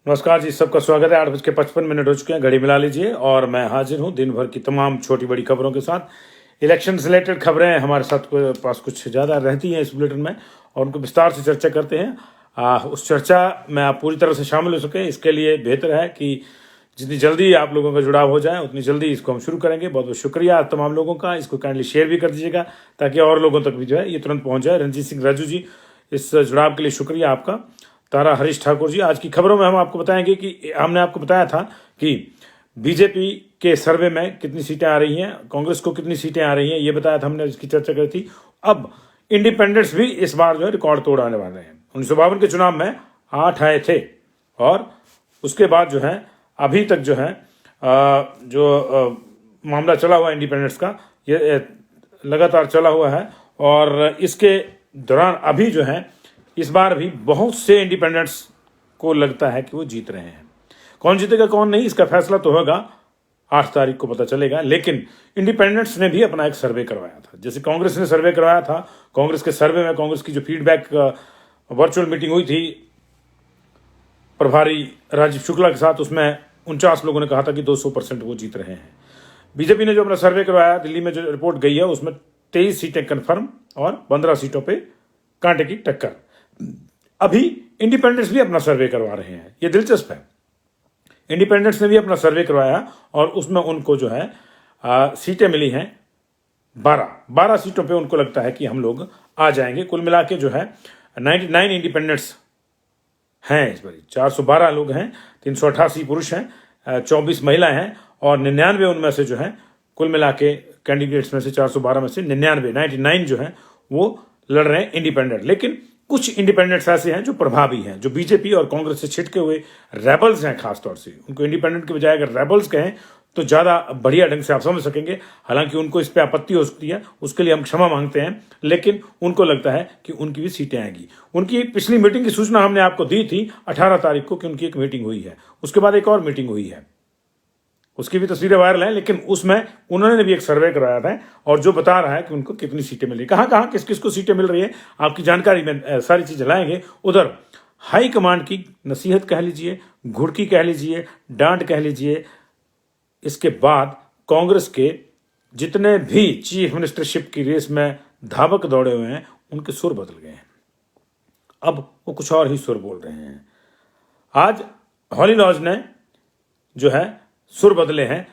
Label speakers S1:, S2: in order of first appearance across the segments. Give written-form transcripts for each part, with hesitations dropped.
S1: नमस्कार जी, सबका स्वागत है। 8:55 हो चुके हैं, घड़ी मिला लीजिए और मैं हाजिर हूं दिन भर की तमाम छोटी बड़ी खबरों के साथ। इलेक्शन से रिलेटेड खबरें हमारे साथ पास कुछ ज़्यादा रहती हैं इस बुलेटिन में और उनको विस्तार से चर्चा करते हैं। उस चर्चा में आप पूरी तरह से शामिल हो सकें, इसके लिए बेहतर है कि जितनी जल्दी आप लोगों का जुड़ाव हो जाए उतनी जल्दी इसको हम शुरू करेंगे। बहुत बहुत शुक्रिया तमाम लोगों का। इसको काइंडली शेयर भी कर दीजिएगा ताकि और लोगों तक भी जो है ये तुरंत पहुंच जाए। रंजीत सिंह राजू जी, इस जुड़ाव के लिए शुक्रिया आपका। तारा हरीश ठाकुर जी, आज की खबरों में हम आपको बताएंगे कि हमने आपको बताया था कि बीजेपी के सर्वे में कितनी सीटें आ रही हैं, कांग्रेस को कितनी सीटें आ रही हैं, ये बताया था हमने, इसकी चर्चा करी थी। अब इंडिपेंडेंट्स भी इस बार जो है रिकॉर्ड तोड़ आने वाले हैं। 1952 के चुनाव में 8 आए थे और उसके बाद जो है अभी तक जो है मामला चला हुआ इंडिपेंडेंट्स का, ये लगातार चला हुआ है और इसके दौरान अभी जो है इस बार भी बहुत से इंडिपेंडेंट्स को लगता है कि वो जीत रहे हैं। कौन जीतेगा कौन नहीं, इसका फैसला तो होगा 8 तारीख को पता चलेगा। लेकिन इंडिपेंडेंट्स ने भी अपना एक सर्वे करवाया था, जैसे कांग्रेस ने सर्वे करवाया था। कांग्रेस के सर्वे में कांग्रेस की जो फीडबैक वर्चुअल मीटिंग हुई थी प्रभारी राजीव शुक्ला के साथ, उसमें 49 लोगों ने कहा था कि 200% वो जीत रहे हैं। बीजेपी ने जो अपना सर्वे करवाया, दिल्ली में जो रिपोर्ट गई है उसमें 23 सीटें कन्फर्म और 15 सीटों पे कांटे की टक्कर। अभी इंडिपेंडेंट्स भी अपना सर्वे करवा रहे हैं, ये दिलचस्प है। इंडिपेंडेंट्स ने भी अपना सर्वे करवाया और उसमें उनको जो है सीटें मिली हैं 12 सीटों पे उनको लगता है कि हम लोग आ जाएंगे। कुल मिला के जो है 99 इंडिपेंडेंट्स हैं इस बार, 412 लोग हैं, 388 पुरुष हैं, 24 महिला हैं और 99 उनमें से जो है कुल मिला के कैंडिडेट्स में से 412 में से 99 जो है वो लड़ रहे हैं इंडिपेंडेंट। लेकिन कुछ इंडिपेंडेंट्स ऐसे हैं जो प्रभावी हैं, जो बीजेपी और कांग्रेस से छिटके हुए रेबल्स हैं। खासतौर से उनको इंडिपेंडेंट के बजाय अगर रेबल्स कहें तो ज़्यादा बढ़िया ढंग से आप समझ सकेंगे। हालांकि उनको इस पर आपत्ति हो सकती है, उसके लिए हम क्षमा मांगते हैं, लेकिन उनको लगता है कि उनकी भी सीटें आएंगी। उनकी पिछली मीटिंग की सूचना हमने आपको दी थी 18 तारीख को कि उनकी एक मीटिंग हुई है, उसके बाद एक और मीटिंग हुई है, उसकी भी तस्वीरें वायरल हैं। लेकिन उसमें उन्होंने भी एक सर्वे कराया था और जो बता रहा है कि उनको कितनी सीटें मिल रही, कहाँ किस किस को सीटें मिल रही है, आपकी जानकारी में सारी चीजें लाएंगे। उधर हाई कमांड की नसीहत कह लीजिए, घुड़की कह लीजिए, डांट कह लीजिए, इसके बाद कांग्रेस के जितने भी चीफ मिनिस्टरशिप की रेस में धावक दौड़े हुए हैं उनके सुर बदल गए हैं। अब वो कुछ और ही सुर बोल रहे हैं। आज हॉली लॉज ने जो है सुर बदले हैं।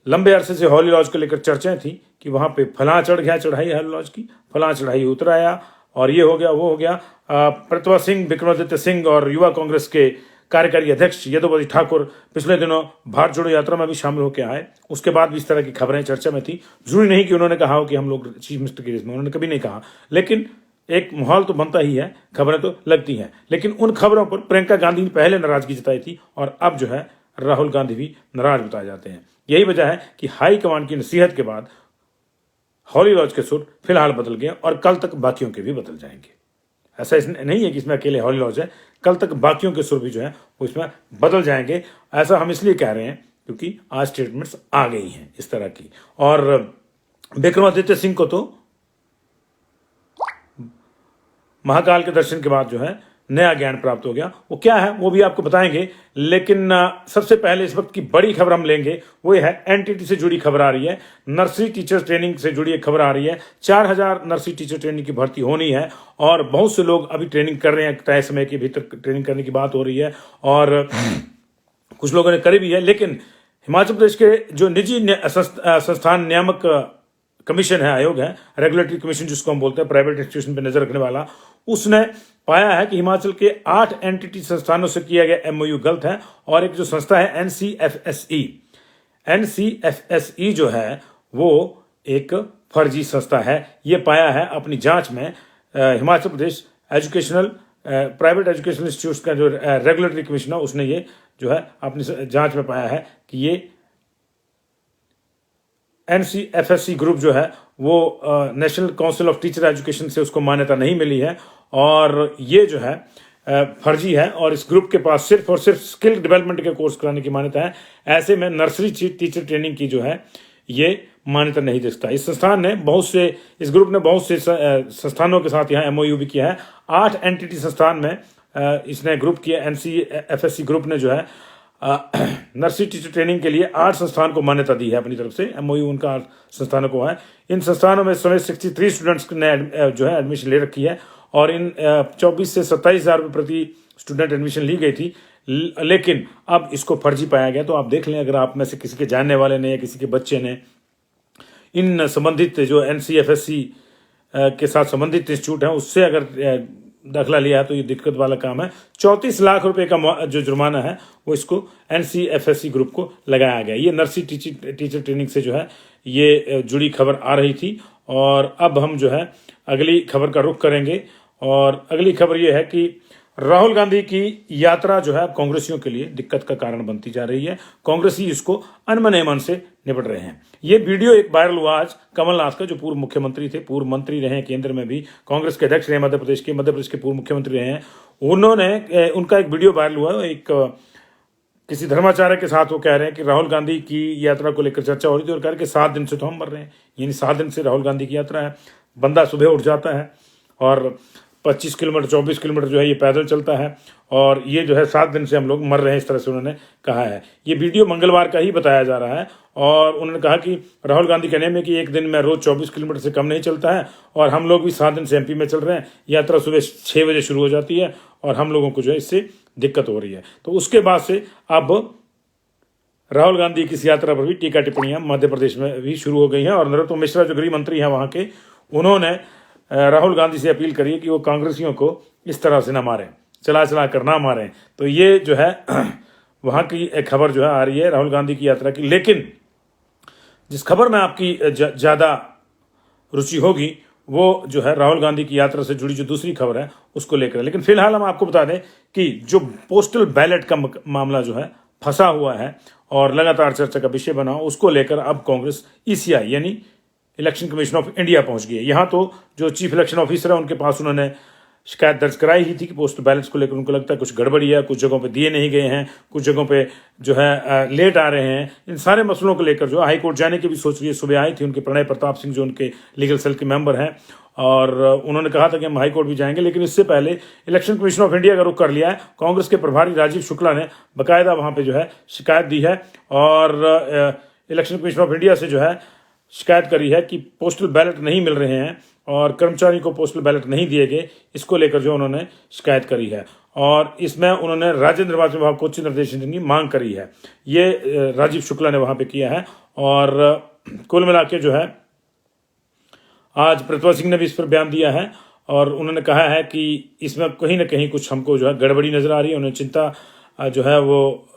S1: लंबे अरसे से हॉली लॉज को लेकर चर्चाएं थी कि वहां पे फलां चढ़ गया, चढ़ाई हॉली लॉज की, फलां चढ़ाई उतर आया और ये हो गया वो हो गया। प्रतिभा सिंह, विक्रमादित्य सिंह और युवा कांग्रेस के कार्यकारी अध्यक्ष यदुपति ठाकुर पिछले दिनों भारत जोड़ो यात्रा में भी शामिल होकर आए। उसके बाद भी इस तरह की खबरें चर्चा में थी। जरूरी नहीं कि उन्होंने कहा हो कि हम लोग चीफ मिनिस्टर की रेस में, उन्होंने कभी नहीं कहा, लेकिन एक माहौल तो बनता ही है, खबरें तो लगती हैं। लेकिन उन खबरों पर प्रियंका गांधी ने पहले नाराजगी जताई थी और अब जो है राहुल गांधी भी नाराज बताए जाते हैं। यही वजह है कि हाई कमांड की नसीहत के बाद हॉली लॉज के सुर फिलहाल बदल गए और कल तक बाकियों के भी बदल जाएंगे। ऐसा नहीं है कि इसमें अकेले हॉली लॉज है, कल तक बाकियों के सुर भी जो है वो इसमें बदल जाएंगे। ऐसा हम इसलिए कह रहे हैं क्योंकि आज स्टेटमेंट्स आ गई हैं इस तरह की। और विक्रमादित्य सिंह को तो महाकाल के दर्शन के बाद जो है नया ज्ञान प्राप्त हो गया। वो क्या है वो भी आपको बताएंगे, लेकिन सबसे पहले इस वक्त की बड़ी खबर हम लेंगे, वो है एनटीटी से जुड़ी खबर आ रही है। नर्सरी टीचर ट्रेनिंग से जुड़ी एक खबर आ रही है। 4000 नर्सरी टीचर ट्रेनिंग की भर्ती होनी है और बहुत से लोग अभी ट्रेनिंग कर रहे हैं, तय समय के भीतर ट्रेनिंग करने की बात हो रही है और कुछ लोगों ने करी भी है। लेकिन हिमाचल प्रदेश के जो निजी संस्थान नियामक कमीशन है, आयोग है, रेगुलेटरी कमीशन जिसको हम बोलते हैं, प्राइवेट इंस्टीट्यूशन पर नजर रखने वाला, उसने पाया है कि हिमाचल के 8 एनटीटी संस्थानों से किया गया एमओयू गलत है। और एक जो संस्था है एनसीएफएसई जो है वो एक फर्जी संस्था है, ये पाया है अपनी जांच में। Himachal Pradesh educational private educational institute का जो रेगुलेटरी कमीशन है उसने ये जो है अपनी जांच में पाया है कि ये एनसीएफएससी ग्रुप जो है वो national council of teacher education से उसको मान्यता नहीं मिली है और ये जो है फर्जी है। और इस ग्रुप के पास सिर्फ और सिर्फ स्किल डेवलपमेंट के कोर्स कराने की मान्यता है। ऐसे में नर्सरी टीचर ट्रेनिंग की जो है ये मान्यता नहीं दे सकता। इस संस्थान ने इस ग्रुप ने बहुत से संस्थानों के साथ यहाँ एमओयू भी किया है। 8 एनटीटी संस्थान में इसने ग्रुप किया, NCFSC ग्रुप ने जो है नर्सरी टीचर ट्रेनिंग के लिए 8 संस्थान को मान्यता दी है अपनी तरफ से। MOU उनका 8 संस्थानों को है। इन संस्थानों में समेत 63 स्टूडेंट्स ने जो है एडमिशन ले रखी है और इन 24 से 27 हज़ार रुपये प्रति स्टूडेंट एडमिशन ली गई थी, लेकिन अब इसको फर्जी पाया गया। तो आप देख लें, अगर आप में से किसी के जानने वाले ने या किसी के बच्चे ने इन संबंधित जो NCFSC के साथ संबंधित इंस्टीट्यूट हैं उससे अगर दाखिला लिया है तो ये दिक्कत वाला काम है। 34 लाख रुपए का जो जुर्माना है वो इसको NCFSC ग्रुप को लगाया गया। ये नर्सरी टीचर ट्रेनिंग से जो है ये जुड़ी खबर आ रही थी और अब हम जो है अगली खबर का रुख करेंगे। और अगली खबर ये है कि राहुल गांधी की यात्रा जो है कांग्रेसियों के लिए दिक्कत का कारण बनती जा रही है। कांग्रेसी इसको अनमने मन से निपट रहे हैं। ये वीडियो एक वायरल हुआ आज कमलनाथ का, जो पूर्व मुख्यमंत्री थे, पूर्व मंत्री रहे हैं, केंद्र में भी कांग्रेस के अध्यक्ष रहे, मध्य प्रदेश के पूर्व मुख्यमंत्री रहे हैं। उन्होंने उनका एक वीडियो वायरल हुआ, एक किसी धर्माचार्य के साथ वो कह रहे हैं कि राहुल गांधी की यात्रा को लेकर चर्चा हो रही थी और कह रहे कि 7 दिन से तो हम मर रहे हैं, यानी 7 दिन से राहुल गांधी की यात्रा है। बंदा सुबह उठ जाता है और 25 किलोमीटर 24 किलोमीटर जो है ये पैदल चलता है और ये जो है 7 दिन से हम लोग मर रहे हैं, इस तरह से उन्होंने कहा है। ये वीडियो मंगलवार का ही बताया जा रहा है और उन्होंने कहा कि राहुल गांधी कहने में कि एक दिन में रोज 24 किलोमीटर से कम नहीं चलता है और हम लोग भी 7 दिन से MP में चल रहे हैं। यात्रा सुबह 6 बजे शुरू हो जाती है और हम लोगों को जो है इससे दिक्कत हो रही है। तो उसके बाद से अब राहुल गांधी की इस यात्रा पर भी टीका टिप्पणियां मध्य प्रदेश में भी शुरू हो गई हैं और नरोत्तम मिश्रा जो गृह मंत्री हैं वहां के, उन्होंने राहुल गांधी से अपील करी कि वो कांग्रेसियों को इस तरह से ना मारें, चला चला कर ना मारें। तो ये जो है वहां की एक खबर जो है आ रही है राहुल गांधी की यात्रा की। लेकिन जिस खबर में आपकी ज़्यादा रुचि होगी वो जो है राहुल गांधी की यात्रा से जुड़ी जो दूसरी खबर है उसको लेकर। लेकिन फिलहाल हम आपको बता दें कि जो पोस्टल बैलेट का मामला जो है फंसा हुआ है और लगातार चर्चा का विषय बना, उसको लेकर अब कांग्रेस ECI यानी इलेक्शन कमीशन ऑफ इंडिया पहुंच गई है। यहाँ तो जो चीफ इलेक्शन ऑफिसर है उनके पास उन्होंने शिकायत दर्ज कराई ही थी कि पोस्टल बैलेट्स को लेकर उनको लगता है कुछ गड़बड़ी है, कुछ जगहों पे दिए नहीं गए हैं, कुछ जगहों पे जो है लेट आ रहे हैं। इन सारे मसलों को लेकर जो हाई कोर्ट जाने की भी सोच रही है। सुबह आई थी उनके प्रणय प्रताप सिंह जो उनके लीगल सेल के मेंबर हैं और उन्होंने कहा था कि हम हाई कोर्ट भी जाएंगे। लेकिन इससे पहले इलेक्शन कमीशन ऑफ इंडिया का रुख कर लिया है। कांग्रेस के प्रभारी राजीव शुक्ला ने बाकायदा वहाँ पर जो है शिकायत दी है और इलेक्शन कमीशन ऑफ इंडिया से जो है शिकायत करी है कि पोस्टल बैलेट नहीं मिल रहे हैं और कर्मचारी को पोस्टल बैलेट नहीं दिए गए, इसको लेकर जो उन्होंने शिकायत करी है और इसमें उन्होंने राज्य निर्वाचन विभाग को उचित निर्देश देने की मांग करी है। ये राजीव शुक्ला ने वहां पे किया है और कुल मिला के जो है आज प्रतिभा सिंह ने भी इस पर बयान दिया है और उन्होंने कहा है कि इसमें कहीं ना कहीं कुछ हमको जो है गड़बड़ी नजर आ रही है। उन्होंने चिंता जो है वो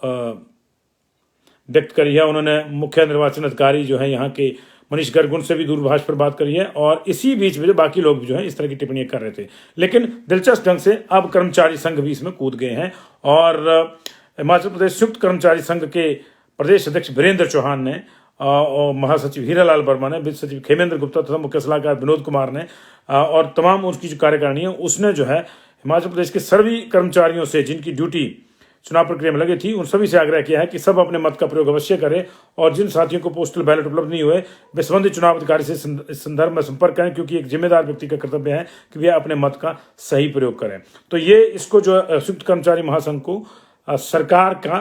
S1: व्यक्त करी है। उन्होंने मुख्य निर्वाचन अधिकारी जो है यहाँ के मनीष गर्ग उनसे भी दूरभाष पर बात करी है और इसी बीच में जो बाकी लोग जो है इस तरह की टिप्पणियां कर रहे थे। लेकिन दिलचस्प ढंग से अब कर्मचारी संघ भी इसमें कूद गए हैं और हिमाचल प्रदेश संयुक्त कर्मचारी संघ के प्रदेश अध्यक्ष वीरेंद्र चौहान ने और महासचिव हीरालाल वर्मा ने, वित्त सचिव खेमेंद्र गुप्ता तथा मुख्य सलाहकार विनोद कुमार ने और तमाम उसकी जो कार्यकारिणी है उसने जो है हिमाचल प्रदेश के सभी कर्मचारियों से जिनकी ड्यूटी चुनाव प्रक्रिया में लगी थी उन सभी से आग्रह किया है कि सब अपने मत का प्रयोग अवश्य करें और जिन साथियों को पोस्टल बैलेट उपलब्ध नहीं हुए वे संबंधित चुनाव अधिकारी से इस संदर्भ में संपर्क करें, क्योंकि एक जिम्मेदार व्यक्ति का कर्तव्य है कि वे अपने मत का सही प्रयोग करें। तो ये इसको जो संयुक्त कर्मचारी महासंघ को सरकार का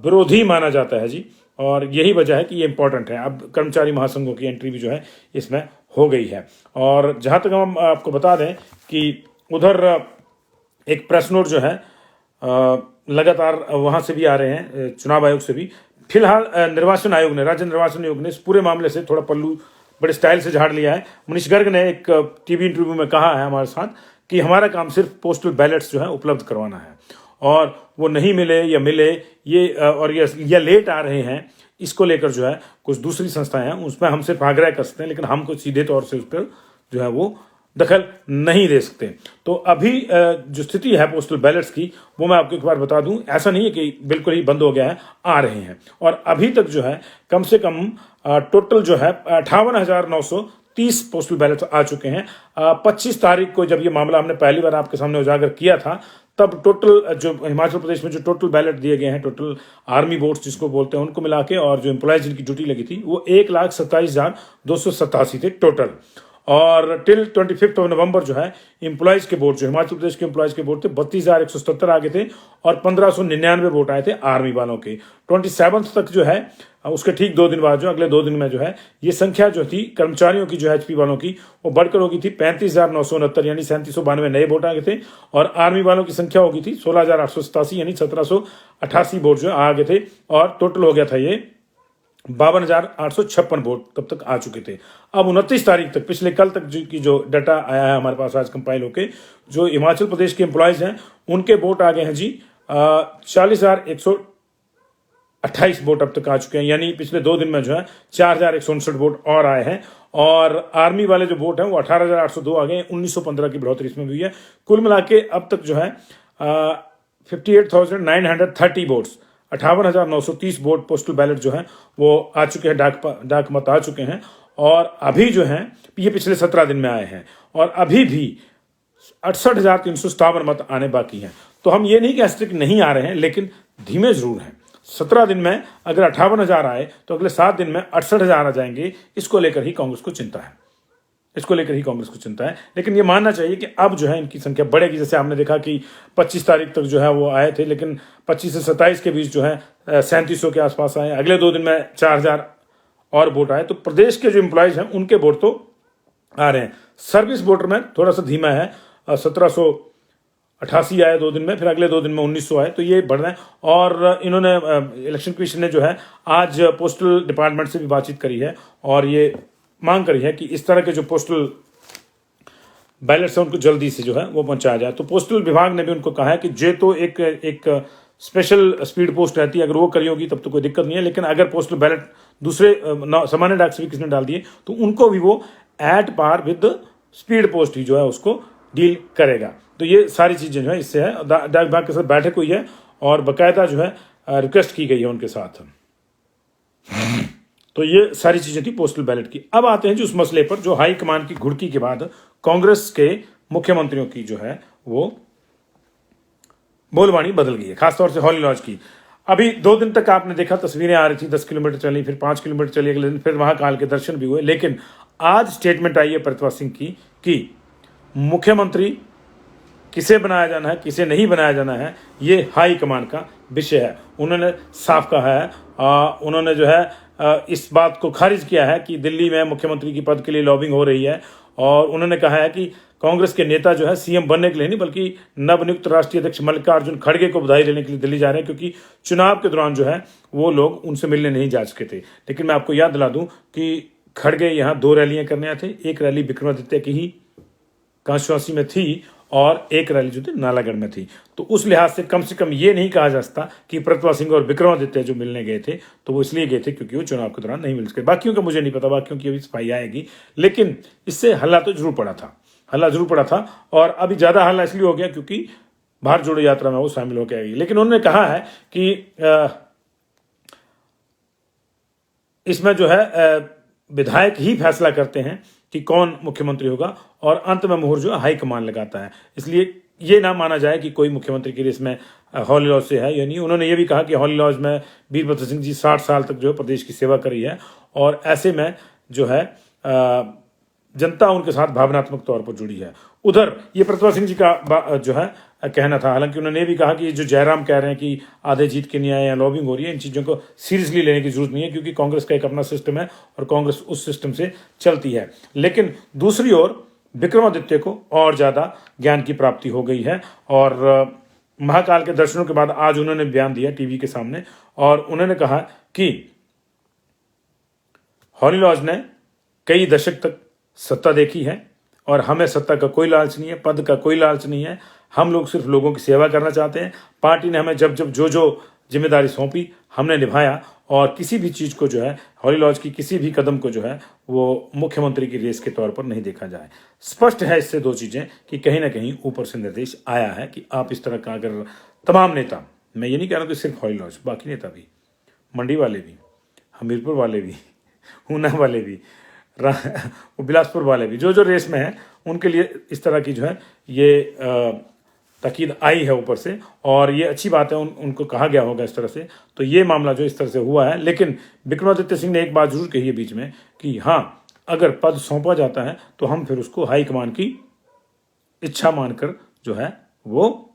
S1: विरोधी माना जाता है जी और यही वजह है कि ये इंपॉर्टेंट है। अब कर्मचारी महासंघों की एंट्री भी जो है इसमें हो गई है। और जहां तक हम आपको बता दें कि उधर एक प्रेस नोट जो है लगातार वहां से भी आ रहे हैं, चुनाव आयोग से भी। फिलहाल निर्वाचन आयोग ने, राज्य निर्वाचन आयोग ने इस पूरे मामले से थोड़ा पल्लू बड़े स्टाइल से झाड़ लिया है। मनीष गर्ग ने एक टीवी इंटरव्यू में कहा है हमारे साथ कि हमारा काम सिर्फ पोस्टल बैलेट्स जो है उपलब्ध करवाना है और वो नहीं मिले या मिले ये और या लेट आ रहे हैं, इसको लेकर जो है कुछ दूसरी संस्थाएं हैं उसमें हम सिर्फ आग्रह कर सकते हैं, लेकिन हम कुछ सीधे तौर से उस पर जो है वो दखल नहीं दे सकते। तो अभी जो स्थिति है पोस्टल बैलेट्स की वो मैं आपको एक बार बता दूं, ऐसा नहीं है कि बिल्कुल ही बंद हो गया है, आ रहे हैं और अभी तक जो है कम से कम टोटल जो है 58,930 पोस्टल बैलेट्स आ चुके हैं। 25 तारीख को जब ये मामला हमने पहली बार आपके सामने उजागर किया था तब टोटल जो हिमाचल प्रदेश में जो टोटल बैलेट दिए गए हैं, टोटल आर्मी वोट्स जिसको बोलते हैं उनको मिला के और जो एम्प्लॉयज जिनकी ड्यूटी लगी थी वो 1,27,287 थे टोटल। और टिल 25 नवंबर जो है एम्प्लॉयज़ के वोट जो हिमाचल प्रदेश के एम्प्लॉयज़ के वोट थे 32,177 आ गए थे और 1599 वोट आए थे आर्मी वालों के। 27 तक जो है उसके ठीक 2 दिन बाद जो अगले 2 दिन में जो है ये संख्या जो थी कर्मचारियों की जो है एचपी वालों की वो बढ़कर होगी थी 35,969 यानी 3792 नए वोट आ गए थे और आर्मी वालों की संख्या होगी थी 16,887 यानी 1788 वोट जो आ गए थे और टोटल हो गया था ये 52,856 वोट तब तक आ चुके थे। अब 29 तारीख तक पिछले कल तक जो डाटा आया है हमारे पास आज कंपाइल होके जो हिमाचल प्रदेश के एम्प्लॉयज़ हैं उनके वोट आ गए हैं जी 40,128 वोट अब तक आ चुके हैं यानी पिछले 2 दिन में जो है 4,169 वोट और आए हैं और आर्मी वाले जो वोट हैं वो 18,802 आ गए हैं। 1915 की बढ़ोतरी इसमें हुई है। कुल मिला के अब तक जो है 58,930 वोट्स 58,930 वोट पोस्टल बैलेट जो है वो आ चुके हैं, डाक मत आ चुके हैं और अभी जो है ये पिछले 17 दिन में आए हैं और अभी भी 68,357 मत आने बाकी हैं। तो हम ये नहीं कह सकते कि नहीं आ रहे हैं लेकिन धीमे जरूर हैं। 17 दिन में अगर 58,000 आए तो अगले 7 दिन में 68,000 आ जाएंगे। इसको लेकर ही कांग्रेस को चिंता है, लेकिन ये मानना चाहिए कि अब जो है इनकी संख्या बढ़ेगी। जैसे आपने देखा कि 25 तारीख तक जो है वो आए थे लेकिन 25 से 27 के बीच जो है 3700 के आसपास आए। अगले 2 दिन में 4,000 और वोट आए। तो प्रदेश के जो एम्प्लॉयज़ हैं उनके वोट तो आ रहे हैं। सर्विस वोटर में थोड़ा सा धीमा है, 1788 आए 2 दिन में, फिर अगले 2 दिन में 1900 आए। तो ये बढ़ रहे हैं और इन्होंने इलेक्शन कमीशन ने जो है आज पोस्टल डिपार्टमेंट से भी बातचीत करी है और ये मांग करी है कि इस तरह के जो पोस्टल बैलेट्स हैं उनको जल्दी से जो है वो पहुंचाया जाए। तो पोस्टल विभाग ने भी उनको कहा है कि जे तो एक स्पेशल स्पीड पोस्ट रहती है, अगर वो करी होगी तब तो कोई दिक्कत नहीं है, लेकिन अगर पोस्टल बैलेट दूसरे सामान्य डाक से भी किसने डाल दिए तो उनको भी वो at par with speed post ही जो है उसको डील करेगा। तो ये सारी चीज़ें जो है इससे है। डाक विभाग के साथ बैठक हुई है और बाकायदा जो है रिक्वेस्ट की गई है उनके साथ। तो ये सारी चीजें थी पोस्टल बैलेट की। अब आते हैं जो उस मसले पर जो हाईकमान की घुड़की के बाद कांग्रेस के मुख्यमंत्रियों की जो है वो बोलबानी बदल गई है, खासतौर से हॉली लॉज की। अभी 2 दिन तक आपने देखा तस्वीरें आ रही थी, 10 किलोमीटर चली, फिर 5 किलोमीटर चली, अगले दिन फिर महाकाल के दर्शन भी हुए। लेकिन आज स्टेटमेंट आई है प्रतिभा सिंह की कि मुख्यमंत्री किसे बनाया जाना है किसे नहीं बनाया जाना है ये हाई कमान का विषय है। उन्होंने साफ कहा है, उन्होंने जो है इस बात को खारिज किया है कि दिल्ली में मुख्यमंत्री की पद के लिए लॉबिंग हो रही है और उन्होंने कहा है कि कांग्रेस के नेता जो है सीएम बनने के लिए नहीं बल्कि नवनियुक्त राष्ट्रीय अध्यक्ष मल्लिकार्जुन खड़गे को बधाई देने के लिए दिल्ली जा रहे हैं, क्योंकि चुनाव के दौरान जो है वो लोग उनसे मिलने नहीं जा सके थे। लेकिन मैं आपको याद दिला दूं कि खड़गे यहाँ 2 रैलियां करने आए थे। एक रैली विक्रमादित्य की ही कांस्टिट्यूंसी में थी और एक रैली जो थी नालागढ़ में थी। तो उस लिहाज से कम ये नहीं कहा जा सकता कि प्रतिभा सिंह और विक्रमादित्य जो मिलने गए थे तो वो इसलिए गए थे क्योंकि वो चुनाव के दौरान नहीं मिल सके। बाकियों का मुझे नहीं पता, बाकियों की अभी सफाई आएगी, लेकिन इससे हल्ला तो जरूर पड़ा था और अभी ज्यादा हल्ला इसलिए हो गया क्योंकि भारत जोड़ो यात्रा में वो शामिल होकर आएगी। लेकिन उन्होंने कहा है कि इसमें जो है विधायक ही फैसला करते हैं कि कौन मुख्यमंत्री होगा और अंत में मोहर जो है हाईकमान लगाता है। इसलिए ये ना माना जाए कि कोई मुख्यमंत्री की रेस में हॉली लॉज से है या नहीं। उन्होंने ये भी कहा कि हॉली लॉज में वीरभद्र सिंह जी 60 साल तक जो है प्रदेश की सेवा करी है और ऐसे में जो है जनता उनके साथ भावनात्मक तौर पर जुड़ी है। उधर ये प्रतिभा सिंह जी का जो है कहना था। हालांकि उन्होंने ये भी कहा कि जो जयराम कह रहे हैं कि आधे जीत के नहीं आए या लॉबिंग हो रही है, इन चीज़ों को सीरियसली लेने की जरूरत नहीं है क्योंकि कांग्रेस का एक अपना सिस्टम है और कांग्रेस उस सिस्टम से चलती है। लेकिन दूसरी ओर विक्रमादित्य को और ज़्यादा ज्ञान की प्राप्ति हो गई है और महाकाल के दर्शनों के बाद आज उन्होंने बयान दिया टीवी के सामने और उन्होंने कहा कि हॉली लॉज ने कई दशक तक सत्ता देखी है और हमें सत्ता का कोई लालच नहीं है, पद का कोई लालच नहीं है। हम लोग सिर्फ लोगों की सेवा करना चाहते हैं। पार्टी ने हमें जब जो जिम्मेदारी सौंपी हमने निभाया और किसी भी चीज़ को जो है हॉली लॉज की किसी भी कदम को जो है वो मुख्यमंत्री की रेस के तौर पर नहीं देखा जाए। स्पष्ट है इससे 2 चीज़ें कि कहीं ना कहीं ऊपर से निर्देश आया है कि आप इस तरह का अगर तमाम नेता, मैं ये नहीं कह रहा कि सिर्फ हॉली लॉज, बाकी नेता भी, मंडी वाले भी, हमीरपुर वाले भी, ऊना वाले भी, वो बिलासपुर वाले भी, जो रेस में है उनके लिए इस तरह की जो है ये ताकीद आई है ऊपर से और ये अच्छी बात है। उनको कहा गया होगा इस तरह से। तो ये मामला जो इस तरह से हुआ है। लेकिन विक्रमादित्य सिंह ने एक बात जरूर कही है बीच में कि हाँ, अगर पद सौंपा जाता है तो हम फिर उसको हाईकमान की इच्छा मानकर जो है वो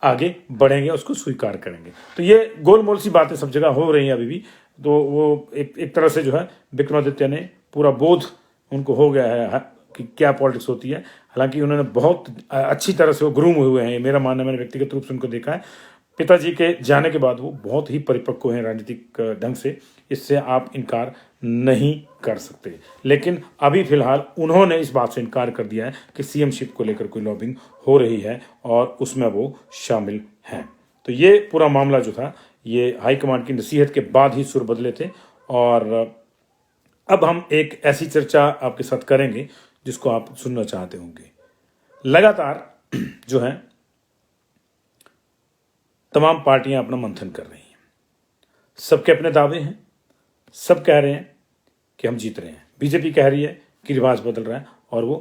S1: आगे बढ़ेंगे, उसको स्वीकार करेंगे। तो ये गोलमोल सी बातें सब जगह हो रही हैं अभी भी। तो वो एक तरह से जो है विक्रमादित्य ने पूरा बोध उनको हो गया है कि क्या पॉलिटिक्स होती है। हालांकि उन्होंने बहुत अच्छी तरह से वो ग्रूम हुए हैं, मेरा मानना है, मैंने व्यक्तिगत रूप से उनको देखा है। पिताजी के जाने के बाद वो बहुत ही परिपक्व हैं राजनीतिक ढंग से, इससे आप इनकार नहीं कर सकते। लेकिन अभी फिलहाल उन्होंने इस बात से इनकार कर दिया है कि सीएमशिप को लेकर कोई लॉबिंग हो रही है और उसमें वो शामिल हैं। तो ये पूरा मामला जो था ये हाईकमांड की नसीहत के बाद ही सुर बदले थे। और अब हम एक ऐसी चर्चा आपके साथ करेंगे जिसको आप सुनना चाहते होंगे। लगातार जो है तमाम पार्टियां अपना मंथन कर रही हैं, सबके अपने दावे हैं, सब कह रहे हैं कि हम जीत रहे हैं। बीजेपी कह रही है कि रिवाज बदल रहा है और वो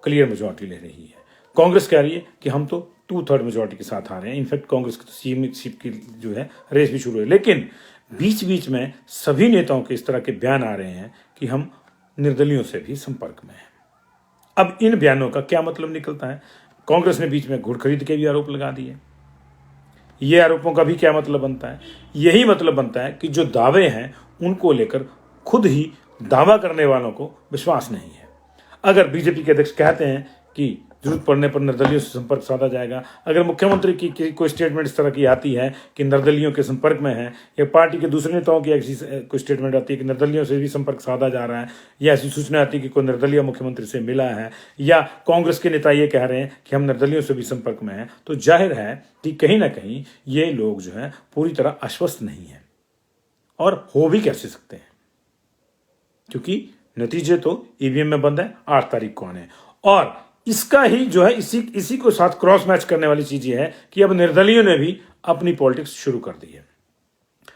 S1: क्लियर मेजॉरिटी ले रही है। कांग्रेस कह रही है कि हम तो 2/3 मेजॉरिटी के साथ आ रहे हैं। इनफैक्ट कांग्रेस की तो सीएमशिप की जो है रेस भी शुरू है। लेकिन बीच बीच में सभी नेताओं के इस तरह के बयान आ रहे हैं कि हम निर्दलियों से भी संपर्क में हैं। अब इन बयानों का क्या मतलब निकलता है? कांग्रेस ने बीच में घुड़ खरीद के भी आरोप लगा दिए। ये आरोपों का भी क्या मतलब बनता है? यही मतलब बनता है कि जो दावे हैं उनको लेकर खुद ही दावा करने वालों को विश्वास नहीं है। अगर बीजेपी के अध्यक्ष कहते हैं कि जरूरत पड़ने पर निर्दलियों से संपर्क साधा जाएगा, अगर मुख्यमंत्री की कोई स्टेटमेंट इस तरह की आती है कि निर्दलियों के संपर्क में है, या पार्टी के दूसरे नेताओं की ऐसी कोई स्टेटमेंट आती है कि निर्दलियों से भी संपर्क साधा जा रहा है, या ऐसी सूचना आती है कि कोई निर्दलीय मुख्यमंत्री से मिला है, या कांग्रेस के नेता ये कह रहे हैं कि हम निर्दलियों से भी संपर्क में हैं, तो जाहिर है कि कहीं ना कहीं ये लोग जो है पूरी तरह आश्वस्त नहीं है। और हो भी कैसे सकते हैं, क्योंकि नतीजे तो ईवीएम में बंद है, 8 तारीख को आने। और इसका ही जो है इसी को साथ क्रॉस मैच करने वाली चीज ये है कि अब निर्दलियों ने भी अपनी पॉलिटिक्स शुरू कर दी है।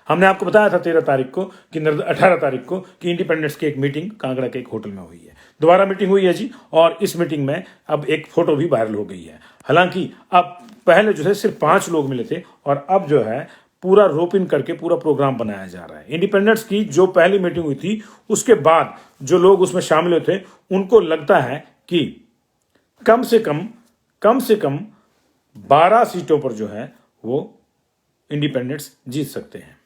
S1: हमने आपको बताया था 13 तारीख को कि 18 तारीख को कि इंडिपेंडेंस की एक मीटिंग कांगड़ा के एक होटल में हुई है। दोबारा मीटिंग हुई है जी, और इस मीटिंग में अब एक फोटो भी वायरल हो गई है। हालांकि अब पहले जो है सिर्फ 5 लोग मिले थे और अब जो है पूरा रोप इन करके पूरा प्रोग्राम बनाया जा रहा है। इंडिपेंडेंस की जो पहली मीटिंग हुई थी उसके बाद जो लोग उसमें शामिल हुए थे उनको लगता है कि कम से कम 12 सीटों पर जो है वो इंडिपेंडेंट्स जीत सकते हैं,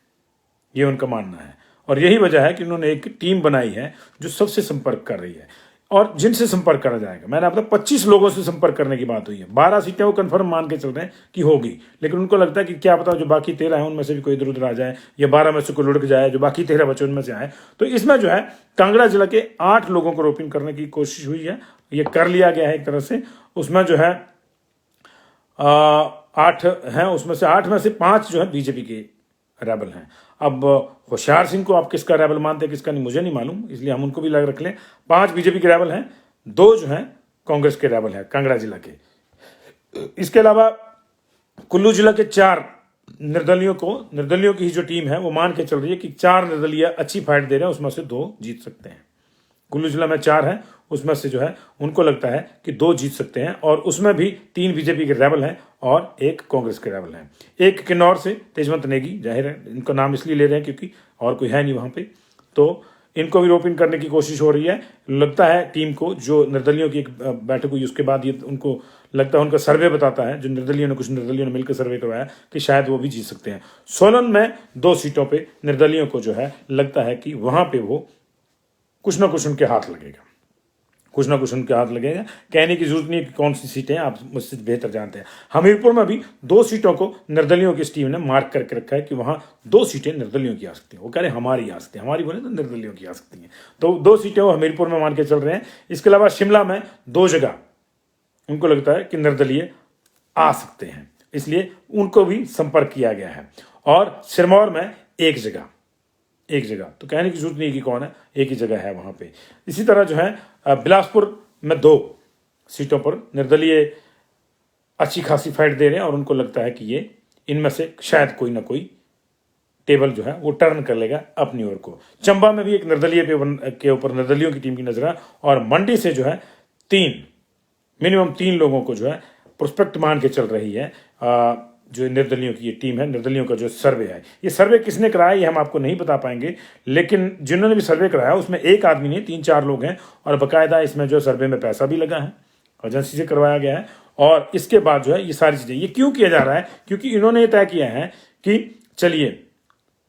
S1: ये उनका मानना है। और यही वजह है कि उन्होंने एक टीम बनाई है जो सबसे संपर्क कर रही है और जिनसे संपर्क करा जाएगा। मैंने आपको 25 लोगों से संपर्क करने की बात हुई है। 12 सीटें वो कंफर्म मान के चल रहे हैं कि होगी, लेकिन उनको लगता है कि क्या पता जो बाकी 13 हैं उनमें से भी कोई इधर उधर आ जाए, या 12 में से कोई लुढ़क जाए, जो बाकी 13 बचे उनमें से आए। तो इसमें जो है कांगड़ा जिला के 8 लोगों को रोपिन करने की कोशिश हुई है, ये कर लिया गया है एक तरह से। उसमें जो है 8 हैं, उसमें से 8 में से 5 जो है बीजेपी के रेबल हैं। अब होशियार सिंह को आप किसका रेबल मानते हैं किसका नहीं मुझे नहीं मालूम, इसलिए हम उनको भी लग रख लें। 5 बीजेपी के रेबल हैं, 2 जो हैं कांग्रेस के रेबल हैं कांगड़ा जिला के। इसके अलावा कुल्लू जिला के 4 निर्दलियों की ही जो टीम है वो मान के चल रही है कि 4 निर्दलीय अच्छी फाइट दे रहे हैं, उसमें से 2 जीत सकते हैं। कुल्लू जिला में 4 हैं, उसमें से जो है उनको लगता है कि 2 जीत सकते हैं, और उसमें भी 3 बीजेपी के रेबल हैं और 1 कांग्रेस के रेबल हैं। एक किन्नौर से तेजवंत नेगी, जाहिर है इनका नाम इसलिए ले रहे हैं क्योंकि और कोई है नहीं वहां पे, तो इनको भी रोपिन करने की कोशिश हो रही है। लगता है टीम को, जो निर्दलियों की एक बैठक हुई उसके बाद ये उनको लगता है, उनका सर्वे बताता है, जो कुछ निर्दलियों ने मिलकर सर्वे करवाया कि शायद वो भी जीत सकते हैं। सोलन में 2 सीटों पर निर्दलियों को जो है लगता है कि वहां पर वो कुछ ना कुछ उनके हाथ लगेगा, कहने की जरूरत नहीं है कि कौन सी सीटें, आप मुझसे बेहतर जानते हैं। हमीरपुर में भी 2 सीटों को निर्दलियों की इस टीम ने मार्क करके रखा है कि वहां 2 सीटें निर्दलियों की आ सकती हैं। वो कह रहे हैं हमारी आ सकती है, हमारी बोले तो निर्दलियों की आ सकती हैं। तो 2 सीटें वो हमीरपुर में मान के चल रहे हैं। इसके अलावा शिमला में 2 जगह उनको लगता है कि निर्दलीय आ सकते हैं, इसलिए उनको भी संपर्क किया गया है। और सिरमौर में एक जगह, तो कहने की जरूरत नहीं कि कौन है, एक ही जगह है वहां पे। इसी तरह जो है बिलासपुर में 2 सीटों पर निर्दलीय अच्छी खासी फाइट दे रहे हैं और उनको लगता है कि ये इनमें से शायद कोई ना कोई टेबल जो है वो टर्न कर लेगा अपनी ओर को। चंबा में भी एक निर्दलीय के ऊपर निर्दलियों की टीम की नजर है, और मंडी से जो है मिनिमम 3 लोगों को जो है प्रोस्पेक्ट मान के चल रही है जो निर्दलियों की ये टीम है, निर्दलियों का जो सर्वे है, ये सर्वे किसने कराया ये हम आपको नहीं बता पाएंगे, लेकिन जिन्होंने भी सर्वे कराया उसमें एक आदमी नहीं 3-4 लोग हैं, और बाकायदा इसमें जो सर्वे में पैसा भी लगा है, एजेंसी से करवाया गया है। और इसके बाद जो है ये सारी चीज़ें, ये क्यों किया जा रहा है, क्योंकि इन्होंने ये तय किया है कि चलिए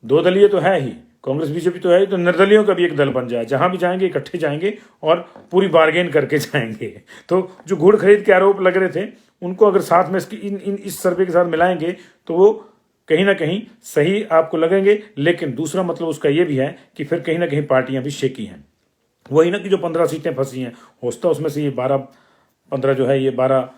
S1: 2 दलीय तो है ही, कांग्रेस बीजेपी तो है ही, तो निर्दलियों का भी एक दल बन जाए, जहां भी जाएंगे इकट्ठे जाएंगे और पूरी बार्गेन करके जाएंगे। तो जो गुड़ खरीद के आरोप लग रहे थे उनको अगर साथ में इस सर्वे के साथ मिलाएंगे तो वो कहीं ना कहीं सही आपको लगेंगे। लेकिन दूसरा मतलब उसका ये भी है कि फिर कहीं ना कहीं पार्टियां भी शेकी हैं। वही ना कि जो 15 सीटें फंसी हैं, हो सकता है उसमें से ये 12-15 जो है ये 12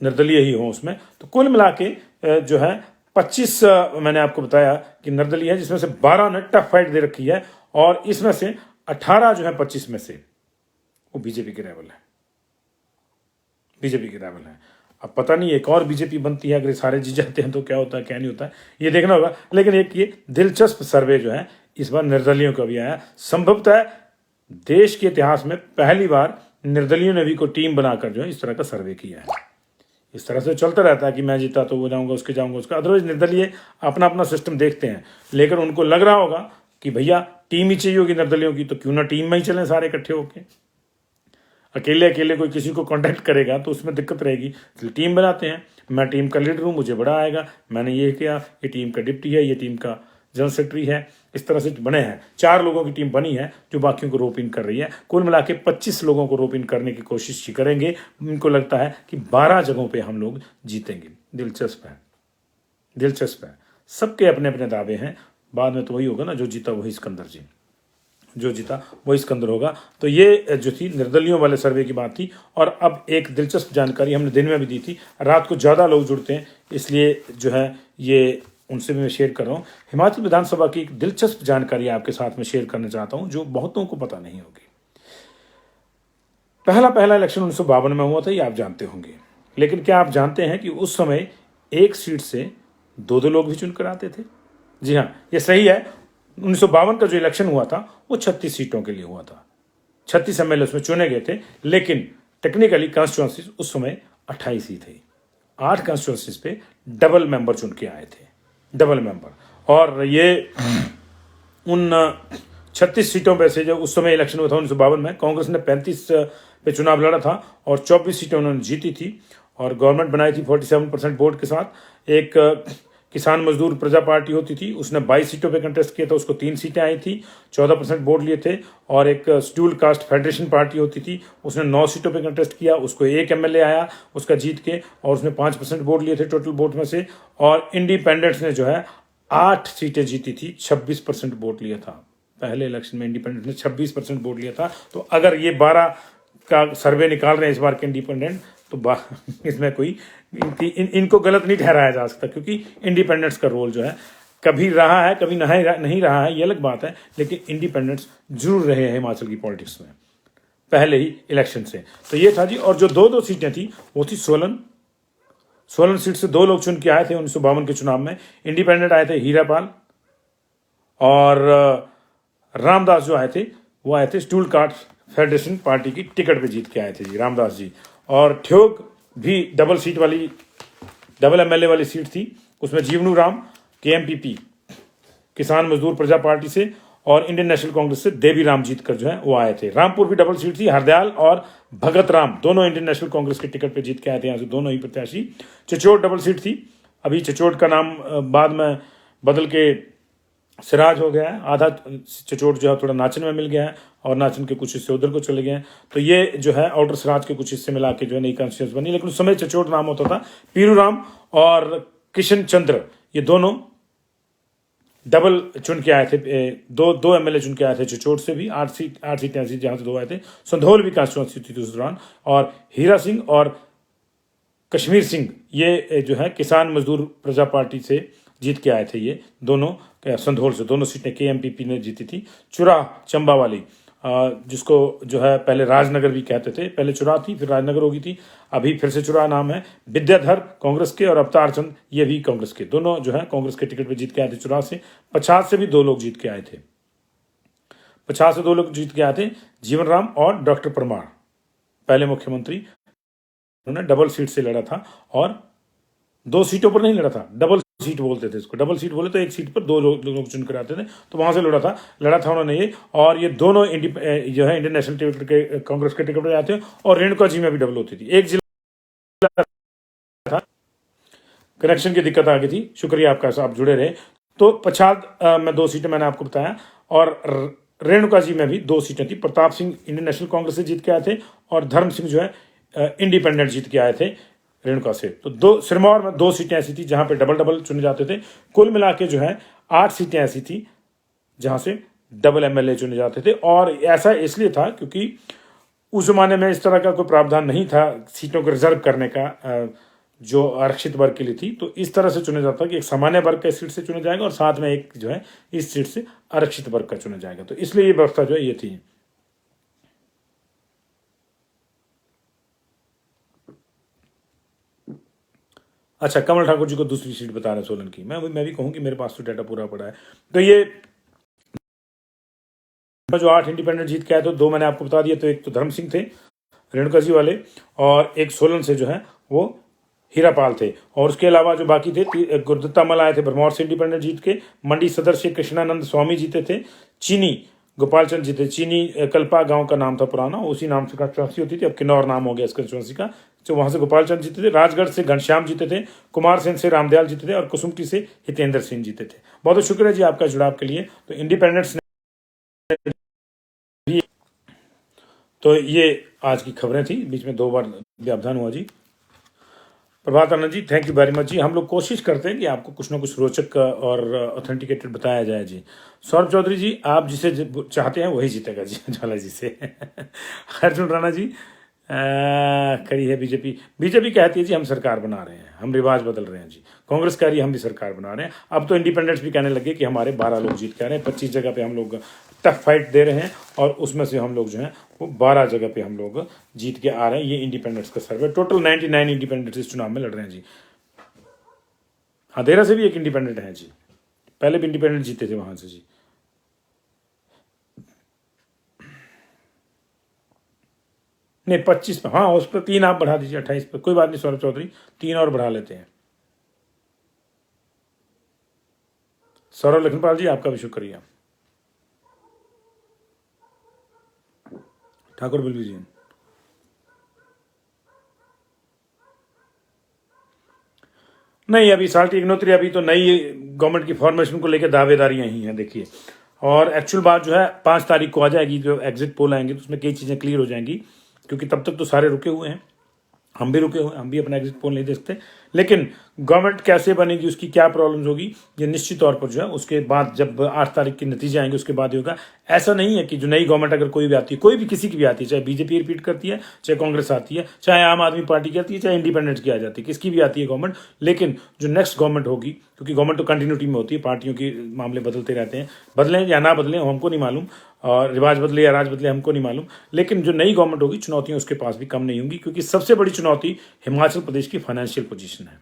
S1: निर्दलीय ही हो उसमें, तो कुल मिला के जो है 25 मैंने आपको बताया कि निर्दलीय है, जिसमें से 12 ने टफ फाइट दे रखी है, और इसमें से 18 जो है 25 में से वो बीजेपी के राइवल है, बीजेपी के राइवल है। अब पता नहीं एक और बीजेपी बनती है, अगर सारे जीत जाते हैं तो क्या होता है क्या नहीं होता है ये देखना होगा। लेकिन एक ये दिलचस्प सर्वे जो है इस बार निर्दलियों का भी आया, संभवतः देश के इतिहास में पहली बार निर्दलियों ने भी कोई टीम बनाकर जो है इस तरह का सर्वे किया है। इस तरह से चलता रहता है कि मैं जीता तो वो जाऊंगा, उसके जाऊंगा, उसका, अदरवाइज निर्दलीय अपना अपना सिस्टम देखते हैं। लेकिन उनको लग रहा होगा कि भैया टीम ही चाहिए होगी निर्दलियों की, तो क्यों ना टीम में ही चलें सारे इकट्ठे होके। अकेले अकेले कोई किसी को कांटेक्ट करेगा तो उसमें दिक्कत रहेगी, इसलिए टीम बनाते हैं। मैं टीम का लीडर हूँ, मुझे बड़ा आएगा, मैंने ये किया, ये टीम का डिप्टी है, ये टीम का जनरल सेक्रेटरी है, इस तरह से बने हैं। 4 लोगों की टीम बनी है जो बाकियों को रोप इन कर रही है। कुल मिला के 25 लोगों को रोप इन करने की कोशिश करेंगे। उनको लगता है कि 12 जगहों पे हम लोग जीतेंगे। दिलचस्प है, दिलचस्प है। सबके अपने अपने दावे हैं। बाद में तो वही होगा ना, जो जीता वही सिकंदर जी, जो जीता वही सिकंदर होगा। तो ये जो थी निर्दलियों वाले सर्वे की बात थी। और अब एक दिलचस्प जानकारी हमने दिन में भी दी थी, रात को ज़्यादा लोग जुड़ते हैं इसलिए जो है ये उनसे भी मैं शेयर कर रहा हूँ। हिमाचल विधानसभा की एक दिलचस्प जानकारी आपके साथ में शेयर करना चाहता हूँ जो बहुतों को पता नहीं होगी। पहला इलेक्शन 1952 में हुआ था, ये आप जानते होंगे। लेकिन क्या आप जानते हैं कि उस समय एक सीट से 2 लोग भी चुनकर आते थे? जी हाँ, ये सही है। 1952 का जो इलेक्शन हुआ था वो 36 सीटों के लिए हुआ था। 36 एमएलए उसमें चुने गए थे, लेकिन टेक्निकली कॉन्स्टिट्यूंसीज उस समय 28 ही थे। 8 कॉन्स्टिट्यूंसीज पे डबल मेंबर चुन के आए थे, डबल मेंबर। और ये उन 36 सीटों पे से जो उस समय इलेक्शन हुआ था 1952 में, कांग्रेस ने 35 पे चुनाव लड़ा था और 24 सीटें उन्होंने जीती थी और गवर्नमेंट बनाई थी 47% वोट के साथ। एक किसान मजदूर प्रजा पार्टी होती थी, उसने 22 सीटों पे कंटेस्ट किया था, उसको 3 सीटें आई थी, 14% वोट लिए थे। और एक शेड्यूल्ड कास्ट फेडरेशन पार्टी होती थी, उसने 9 सीटों पे कंटेस्ट किया, उसको 1 एमएलए आया उसका जीत के, और उसने 5% वोट लिए थे टोटल वोट में से। और इंडिपेंडेंट्स ने जो है 8 सीटें जीती थी, 26% वोट लिया था। पहले इलेक्शन में इंडिपेंडेंट ने 26% वोट लिया था। तो अगर ये 12 का सर्वे निकाल रहे हैं इस बार के इंडिपेंडेंट, तो इसमें कोई इनको गलत नहीं ठहराया जा सकता, क्योंकि इंडिपेंडेंट्स का रोल जो है कभी रहा है कभी नहीं रहा है, ये अलग बात है। लेकिन इंडिपेंडेंट्स जरूर रहे हैं हिमाचल की पॉलिटिक्स में पहले ही इलेक्शन से। तो ये था जी। और जो 2 सीटें थी वो थी सोलन सीट से 2 लोग चुन के आए थे 1952 के चुनाव में। इंडिपेंडेंट आए थे हीरापाल, और रामदास जो आए थे वो आए थे शेड्यूल्ड कास्ट फेडरेशन पार्टी की टिकट पे जीत के आए थे जी, रामदास जी। और ठियोग भी डबल एमएलए वाली सीट थी, उसमें जीवनू राम केएमपीपी किसान मजदूर प्रजा पार्टी से और इंडियन नेशनल कांग्रेस से देवी राम जीत कर जो है वो आए थे। रामपुर भी डबल सीट थी, हरदयाल और भगत राम दोनों इंडियन नेशनल कांग्रेस के टिकट पे जीत के आए थे, यहाँ से दोनों ही प्रत्याशी। चचोट डबल सीट थी, अभी चचोट का नाम बाद में बदल के सिराज हो गया है। आधा चचोट जो है थोड़ा नाचन में मिल गया है और नाचन के कुछ हिस्से उधर को चले गए हैं। तो ये जो है आउटर सिराज के कुछ हिस्से मिला के जो है नई कॉन्स्टिट्यूंसी बनी। लेकिन उस समय चचोट नाम होता था। पीरू राम और किशन चंद्र ये दोनों डबल चुन के आए थे, दो एमएलए चुन के आए थे चचोट से भी। 8 सीटें ऐसी जहां से 2 आए थे। संधोल भी कॉन्स्टिट्यूंसी थी उस दौरान। और हीरा सिंह और कश्मीर सिंह ये जो है किसान मजदूर प्रजा पार्टी से जीत के आए थे। ये दोनों संधोल से, दोनों सीटें केएमपीपी ने जीती थी। चुरा चंबा वाली, जिसको जो है पहले राजनगर भी कहते थे, पहले चुरा थी फिर राजनगर हो गई थी, अभी फिर से चुरा नाम है। विद्याधर कांग्रेस के और अवतार चंद ये भी कांग्रेस के, दोनों जो है कांग्रेस के टिकट पे जीत के आए थे चुरा से। 50 से भी 2 लोग जीत के आए थे, 50 से 2 लोग जीत के आए थे, जीवन राम और डॉक्टर परमार, पहले मुख्यमंत्री, उन्होंने डबल सीट से लड़ा था और 2 सीटों पर नहीं लड़ा था, डबल सीट बोलते थे इसको, डबल सीट बोले तो एक सीट पर दो लोग चुन कर आते थे, तो वहां से लड़ा था उन्होंने ये। और ये दोनों जो है इंडियन नेशनल टिकट के, कांग्रेस के टिकट पर आते हैं। और रेणुका जी में भी डबल होती थी, एक जिला था, कनेक्शन की दिक्कत आ गई थी। शुक्रिया आपका, आप जुड़े रहे। तो पछाद में 2 सीटें मैंने आपको बताया, और रेणुका जी में भी 2 सीटें थी। प्रताप सिंह इंडियन नेशनल कांग्रेस से जीत के आए थे, और धर्म सिंह जो है इंडिपेंडेंट जीत के आए थे रेणुका से। तो सिरमौर में 2 सीटें ऐसी थी जहां पे डबल डबल चुने जाते थे। कुल मिला के जो है 8 सीटें ऐसी थी जहां से डबल एमएलए चुने जाते थे। और ऐसा इसलिए था क्योंकि उस जमाने में इस तरह का कोई प्रावधान नहीं था सीटों को रिजर्व करने का, जो आरक्षित वर्ग के लिए थी। तो इस तरह से चुना जाता कि एक सामान्य वर्ग का इस सीट से चुना जाएगा, और साथ में एक जो है इस सीट से आरक्षित वर्ग का चुना जाएगा। तो इसलिए ये व्यवस्था जो है ये थी। अच्छा, कमल ठाकुर जी को दूसरी सीट बता रहे हैं सोलन की। मैं भी कहूं कि मेरे पास तो डाटा पूरा पड़ा है। तो ये जो 8 इंडिपेंडेंट जीत के आए, तो 2 मैंने आपको बता दिया। तो एक तो धर्म सिंह थे रेणुका जी वाले, और एक सोलन से जो है वो हीरापाल थे। और उसके अलावा जो बाकी थे, गुरुदत्ता मल आए थे भरमौर से इंडिपेंडेंट जीत के, मंडी सदर से कृष्णानंद स्वामी जीते थे, चीनी गोपाल चंद जीते। चीनी कल्पा गांव का नाम था पुराना, उसी नाम से कंस्टिट्यूंसी होती थी, अब किन्नौर नाम हो गया इस कंस्टिट्यूंसी का। तो वहां से गोपाल चंद जीते थे। राजगढ़ से घनश्याम जीते थे, कुमार सेन से रामदयाल जीते थे, और कुसुमटी से हितेंद्र सिंह जीते थे। बहुत बहुत शुक्रिया जी आपका जुड़ाव के लिए। तो इंडिपेंडेंट्स ने, तो ये आज की खबरें थी, बीच में 2 बार व्यवधान हुआ जी। प्रभात Anand ji, thank you very much जी। हम लोग कोशिश करते हैं कि आपको कुछ ना कुछ रोचक और ऑथेंटिकेटेड बताया जाए जी। सौरभ चौधरी जी, आप जिसे चाहते हैं वही जीतेगा जी, ज्वाला जी से। अर्जुन राणा जी, करी है बीजेपी। बीजेपी कहती है जी हम सरकार बना रहे हैं, हम रिवाज बदल रहे हैं जी। कांग्रेस कह रही है हम भी सरकार बना रहे हैं। अब तो इंडिपेंडेंट्स भी कहने लगे कि हमारे 12 लोग जीत के आ रहे हैं, 25 जगह पे हम लोग टफ फाइट दे रहे हैं, और उसमें से हम लोग जो है वो 12 जगह पे हम लोग जीत के आ रहे हैं। ये इंडिपेंडेंट्स का सर्वे, टोटल 99 इंडिपेंडेंट्स इस चुनाव में लड़ रहे हैं जी। हाँ, देरा से भी एक इंडिपेंडेंट है जी, पहले भी इंडिपेंडेंट जीते थे वहां से जी। नहीं, 25 पे, हाँ उस पर 3 आप बढ़ा दीजिए, 28 पे, कोई बात नहीं सौरभ चौधरी, 3 और बढ़ा लेते हैं। सौरभ लखनपाल जी, आपका भी शुक्रिया। ठाकुर बिल्वी जी, नहीं अभी साल्टी अग्निहोत्री, अभी तो नई गवर्नमेंट की फॉर्मेशन को लेकर दावेदारियां ही हैं देखिए। और एक्चुअल बात जो है 5 तारीख को आ जाएगी, जो एग्जिट पोल आएंगे तो उसमें कई चीज़ें क्लियर हो जाएंगी, क्योंकि तब तक तो सारे रुके हुए हैं, हम भी रुके हुए, हम भी अपना एग्जिट पोल नहीं दे सकते। लेकिन गवर्नमेंट कैसे बनेगी, उसकी क्या प्रॉब्लम्स होगी, ये निश्चित तौर पर जो है उसके बाद जब 8 तारीख के नतीजे आएंगे उसके बाद ही होगा। ऐसा नहीं है कि जो नई गवर्नमेंट अगर कोई भी आती है, कोई भी किसी की भी आती है, चाहे बीजेपी रिपीट करती है, चाहे कांग्रेस आती है, चाहे आम आदमी पार्टी की आती है, चाहे इंडिपेंडेंट्स की आ जाती है, किसकी भी आती है गवर्नमेंट, लेकिन जो नेक्स्ट गवर्नमेंट होगी, क्योंकि गवर्नमेंट तो कंटिन्यूटी में होती है, पार्टियों के मामले बदलते रहते हैं, बदलें या ना बदलें हमको नहीं मालूम, और रिवाज बदले या राज बदले हमको नहीं मालूम, लेकिन जो नई गवर्नमेंट होगी चुनौतियां उसके पास भी कम नहीं होंगी, क्योंकि सबसे बड़ी चुनौती हिमाचल प्रदेश की फाइनेंशियल पोजीशन है।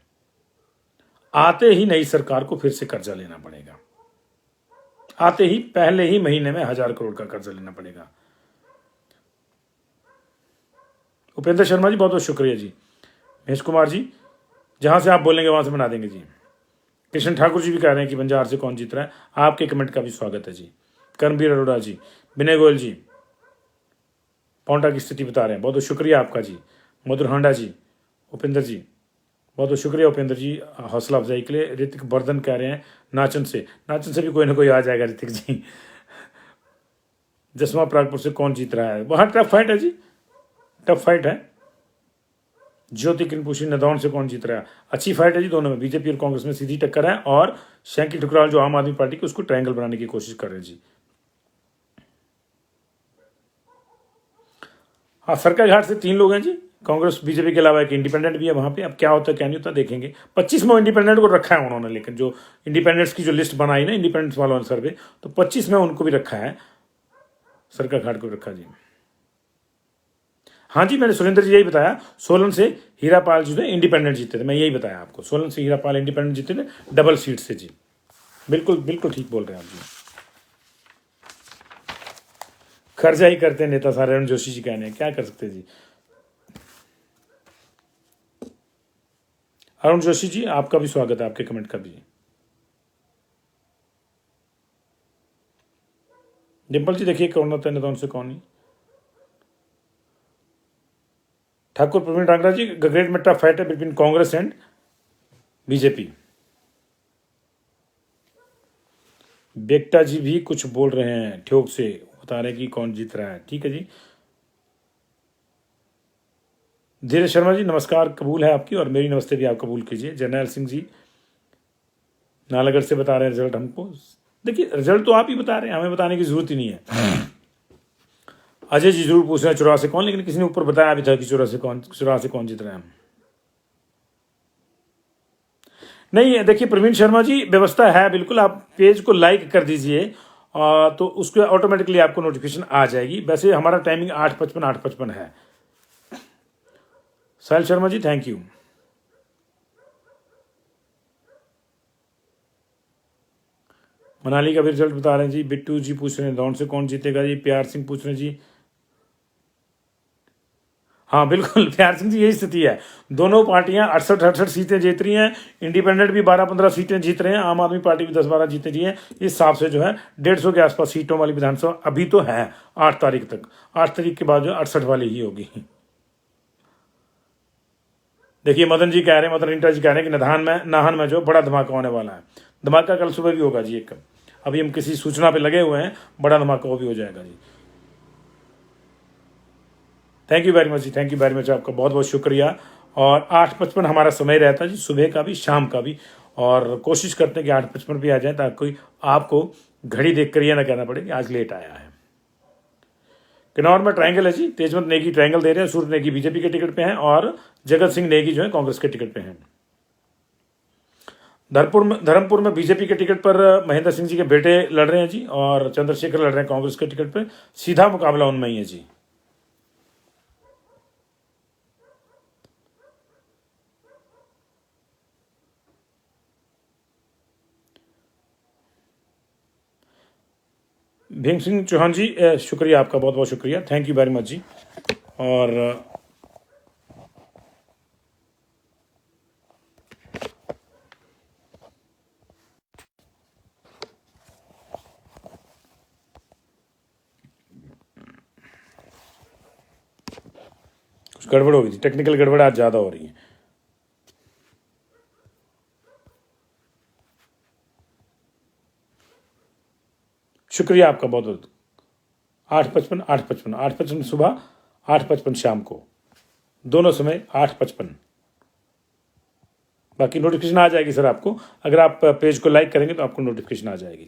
S1: आते ही नई सरकार को फिर से कर्जा लेना पड़ेगा, आते ही पहले ही महीने में 1000 करोड़ का कर्जा लेना पड़ेगा। उपेंद्र शर्मा जी, बहुत बहुत शुक्रिया जी। महेश कुमार जी, जहां से आप बोलेंगे वहां से बना देंगे जी। कृष्ण ठाकुर जी भी कह रहे हैं कि बंजार से कौन जीत रहा है, आपके कमेंट का भी स्वागत है जी। कर्मवीर अरोड़ा जी, विनय गोयल जी पौंटा की स्थिति बता रहे हैं, बहुत बहुत शुक्रिया आपका जी। मधुर हांडा जी, उपेंद्र जी, बहुत बहुत शुक्रिया उपेंद्र जी हौसला अफजाई के लिए। ऋतिक वर्धन कह रहे हैं नाचन से भी कोई ना कोई आ जाएगा ऋतिक जी। जसवा प्रागपुर से कौन जीत रहा है, वहां टफ फाइट है जी, टफ फाइट है। ज्योति किरणपुशी नदौन से कौन जीत रहा है, अच्छी फाइट है जी दोनों में, बीजेपी और कांग्रेस में सीधी टक्कर है। और शैंकी ठुकराल जो आम आदमी पार्टी की, उसको ट्रायंगल बनाने की कोशिश कर रहे हैं जी। हाँ, सरका घाट से 3 लोग हैं जी, कांग्रेस बीजेपी के अलावा एक इंडिपेंडेंट भी है वहां पे। अब क्या होता है क्या नहीं होता देखेंगे। 25 में इंडिपेंडेंट को रखा है उन्होंने, लेकिन जो इंडिपेंडेंट्स की जो लिस्ट बनाई ना इंडिपेंडेंट्स वालों ने सर्वे, तो 25 में उनको भी रखा है, सरका घाट को रखा जी। हाँ जी, मैंने सुरेंद्र जी यही बताया, सोलन से हीरापाल जी ने इंडिपेंडेंट जीते थे, मैं यही बताया आपको, सोलन से हीरापाल इंडिपेंडेंट जीते थे डबल सीट से जी। बिल्कुल बिल्कुल ठीक बोल रहे हैं आप जी। खर्चा ही करते हैं नेता सारे, अरुण जोशी जी कहने हैं, क्या कर सकते हैं जी। अरुण जोशी जी, आपका भी स्वागत है, आपके कमेंट का भी। डिम्पल जी देखिए कौन होता है, उनसे कौन नहीं। ठाकुर प्रवीण डांगरा जी, ग्रेट मेटा फाइट है between Congress and BJP. Bekta जी भी कुछ बोल रहे हैं ठोक से, बता रहे हैं कि कौन जीत रहा है। ठीक है जी। धीरज शर्मा जी नमस्कार कबूल है आपकी, और मेरी नमस्ते भी आप कबूल कीजिए। जर्नैल सिंह जी नालागढ़ से बता रहे हैं रिजल्ट हमको। देखिए रिजल्ट तो आप ही बता रहे हैं, हमें बताने की जरूरत ही नहीं है। अजय जी जरूर पूछ रहे हैं 84 कौन, लेकिन किसी ने ऊपर बताया भी था कि 84 कौन जीत रहे हैं। नहीं देखिए प्रवीण शर्मा जी, व्यवस्था है बिल्कुल, आप पेज को लाइक कर दीजिए तो उसके ऑटोमेटिकली आपको नोटिफिकेशन आ जाएगी। वैसे हमारा टाइमिंग 8:55 है। साहिल शर्मा जी थैंक यू। मनाली का भी रिजल्ट बता रहे हैं जी। बिट्टू जी पूछ रहे हैं दौड़ से कौन जीतेगा जी। प्यार सिंह पूछ रहे हैं जी। हाँ बिल्कुल प्यार सिंह जी, यही स्थिति है। दोनों पार्टियां 68 सीटें जीत रही हैं। इंडिपेंडेंट भी 12-15 सीटें जीत रहे हैं। आम आदमी पार्टी भी 10-12 जीतें रही है। इस हिसाब से जो है 150 के आसपास सीटों वाली विधानसभा अभी तो है 8 तारीख तक। 8 तारीख के बाद जो 68 वाली ही होगी। देखिए मदन जी कह रहे हैं, मदन इंटर जी कह रहे हैं कि नाहन में जो बड़ा धमाका होने वाला है। धमाका कल सुबह भी होगा जी एक। अभी हम किसी सूचना पे लगे हुए हैं, बड़ा धमाका वो भी हो जाएगा जी। थैंक यू वेरी मच जी, थैंक यू वेरी मच, आपका बहुत बहुत शुक्रिया। और 8:55 हमारा समय रहता है जी, सुबह का भी शाम का भी। और कोशिश करते हैं कि 8:55 भी आ जाए, ताकि कोई आपको घड़ी देख कर यह ना कहना पड़े कि आज लेट आया है। किन्नौर में ट्रायंगल है जी। तेजवंत नेगी ट्रायंगल दे रहे हैं। सूर्य नेगी बीजेपी के टिकट पे हैं और जगत सिंह नेगी जो है कांग्रेस के टिकट पे हैं। धर्मपुर में बीजेपी के टिकट पर महेंद्र सिंह जी के बेटे लड़ रहे हैं जी, और चंद्रशेखर लड़ रहे हैं कांग्रेस के टिकट पर। सीधा मुकाबला उनमें ही है जी। भीम सिंह चौहान जी शुक्रिया, आपका बहुत बहुत शुक्रिया, थैंक यू वेरी मच जी। और कुछ गड़बड़ हो गई थी, टेक्निकल गड़बड़ आज ज़्यादा हो रही है। शुक्रिया आपका बहुत बहुत। 8:55 सुबह, 8:55 शाम को, दोनों समय 8:55। बाकी नोटिफिकेशन आ जाएगी सर आपको, अगर आप पेज को लाइक करेंगे तो आपको नोटिफिकेशन आ जाएगी।